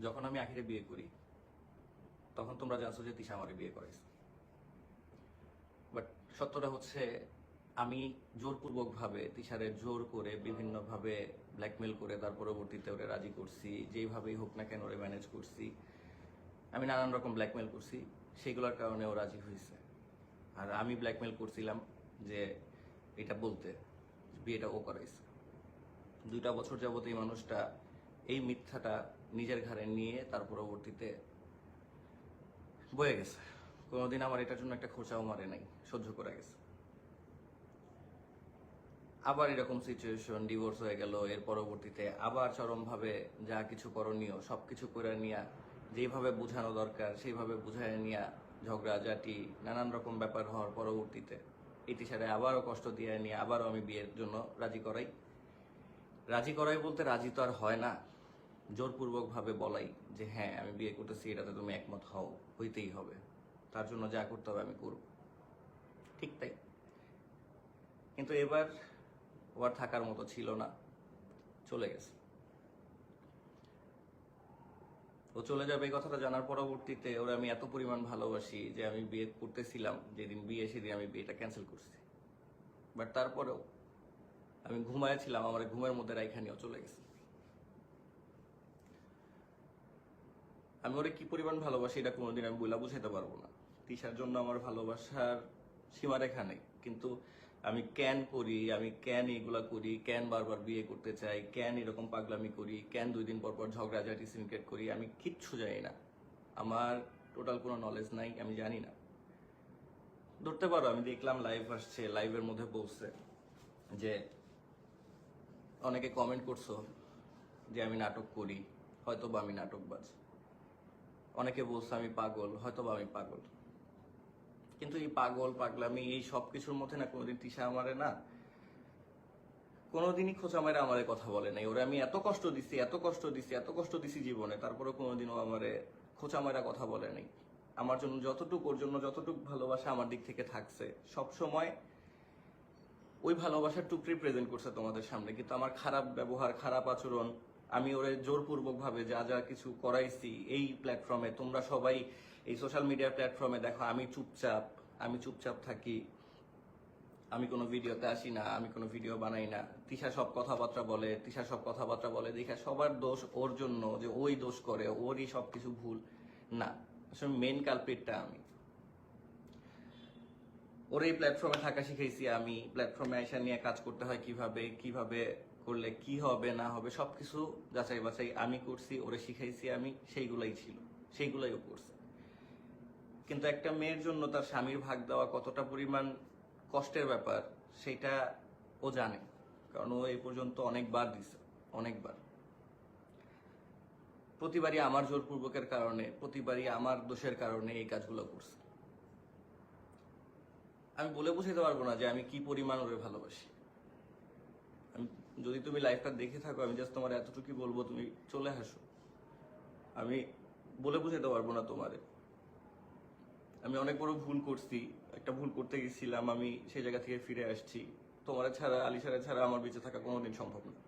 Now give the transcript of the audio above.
যখন আমি আখিরে বিয়ে করি তখন তোমরা জানছো যে তিশা আমারে বিয়ে করাইছে। বাট সত্যটা হচ্ছে আমি জোরপূর্বক ভাবে তিশারে জোর করে বিভিন্নভাবে ব্ল্যাকমেল করে তার পরবর্তীতে ওরে রাজি করছি, যেইভাবেই হোক না কেন ওরে ম্যানেজ করছি। আমি নানান রকম ব্ল্যাকমেল করছি, সেগুলোর কারণে ও রাজি হয়েছে। আর আমি ব্ল্যাকমেল করছিলাম যে এটা বলতে বিয়েটা ও করাইছে। 2টা বছর যাবত এই মানুষটা এই মিথ্যাটা নিজের ঘাড়ে নিয়ে তার পরবর্তীতে বয়ে গেছে। কোনোদিন আমার এটার জন্য একটা খোঁচাও মারে নাই, সহ্য করে গেছে। আবার এরকম সিচুয়েশন, ডিভোর্স হয়ে গেল, এর পরবর্তীতে আবার চরমভাবে যা কিছু করণীয় সবকিছু করে নিয়ে যেইভাবে বোঝানো দরকার সেইভাবে বুঝায় নিয়ে ঝগড়াঝাটি নানান রকম ব্যাপার হওয়ার পরবর্তীতে এই টিচারে আবারও কষ্ট দিয়ে নিয়ে আবারও আমি বিয়ের জন্য রাজি করাই। রাজি করাই বলতে রাজি তো আর হয় না, জোরপূর্বক ভাবে বলাই যে হ্যাঁ আমি বিয়ে করতেছি, এটাতে তুমি একমত হও, হইতেই হবে, তার জন্য যা করতে হবে আমি করব। ঠিক তাই। কিন্তু এবার ও আর থাকার মতো ছিল না, চলে গেছে। ও চলে যাবে এই কথাটা জানার পরবর্তীতে ওরা আমি এত পরিমাণ ভালোবাসি যে আমি বিয়ে করতেছিলাম, যেদিন বিয়ে সেদিন আমি বিয়েটা ক্যান্সেল করছি। বাট তারপরেও আমি ঘুমায়েছিলাম, আমার ঘুমের মধ্যে রাইখা নিয়েও চলে গেছে। আমি ওরে কি পরিমাণ ভালোবাসি এটা কোনোদিন আমি বইলা বুঝাইতে পারবো না। তিশার জন্য আমার ভালোবাসার সীমারেখা নেই। কিন্তু আমি কেন করি, আমি কেন এগুলা করি, কেন বারবার বিয়ে করতে চাই, কেন এরকম পাগলামি করি, কেন 2 দিন পর পর ঝগড়াঝাটি সিনক্রেট করি, আমি কিচ্ছু জানি না। আমার টোটাল কোনো নলেজ নাই, আমি জানি না। ধরতে পারো আমি দেখলাম লাইভ আসছে, লাইভের মধ্যে বলছে যে অনেকে কমেন্ট করছো যে আমি নাটক করি, হয়তো বা আমি নাটকবাজ। অনেকে বলছে আমি পাগল, হয়তো বা আমি পাগল। কিন্তু এই পাগল পাগলামি এই সব কিছুর মধ্যে না কোনোদিন তিশা আমারে না কোনোদিনই খোঁচা মেরে আমারে কথা বলে নাই। ওরে আমি এত কষ্ট দিছি, এত কষ্ট দিছি, এত কষ্ট দিছি জীবনে, তারপরে কোনোদিনও আমারে খোঁচা মেরা কথা বলে নাই। আমার জন্য যতটুকু, ওর জন্য যতটুকু ভালোবাসা আমার দিক থেকে থাকছে সব সময় ওই ভালোবাসার টুকরি প্রেজেন্ট করছে তোমাদের সামনে। কিন্তু আমার খারাপ ব্যবহার, খারাপ আচরণ, আমি ওরে জোরপূর্বক ভাবে যা যা কিছু করাইছি এই প্ল্যাটফর্মে, তোমরা সবাই এই সোশ্যাল মিডিয়া প্ল্যাটফর্মে দেখো আমি চুপচাপ থাকি, আমি কোনো ভিডিওতে আসি না, আমি কোনো ভিডিও বানাই না। তিশা সব কথাবার্তা বলে দেখা সবার দোষ ওর জন্য, যে ওই দোষ করে, ওরই সবকিছু ভুল। না, আসলে মেন কালপ্রিটটা আমি। ওর এই প্ল্যাটফর্মে থাকা শিখাইছি আমি, প্ল্যাটফর্মে আইসা নিয়ে কাজ করতে হয় কিভাবে, কিভাবে করলে কি হবে না হবে সবকিছু যাচাই বাছাই আমি করছি, ওরে শিখাইছি আমি, সেইগুলাই ছিল, সেইগুলাই ও করছে। কিন্তু একটা মেয়ের জন্য তার স্বামীর ভাগ দেওয়া কতটা পরিমাণ কষ্টের ব্যাপার সেটা ও জানে, কারণ ও এই পর্যন্ত অনেকবার দিছে, অনেকবার। প্রতিবারই আমার জোরপূর্বকের কারণে, প্রতিবারই আমার দোষের কারণে এই কাজগুলো করছে। আমি বলে বুঝাতে পারবো না যে আমি কি পরিমাণ ওরে ভালোবাসি। যদি তুমি লাইফটা দেখে থাকো, আমি জাস্ট তোমার এতটুকুই বলবো, তুমি চলে আসো। আমি বলে বুঝাতে পারবো না তোমারে। আমি অনেক বড় ভুল করছি, একটা ভুল করতে গেছিলাম, আমি সেই জায়গা থেকে ফিরে আসছি। তোমার ছাড়া, আলিশারে ছাড়া আমার বেঁচে থাকা কোনোদিন সম্ভব না।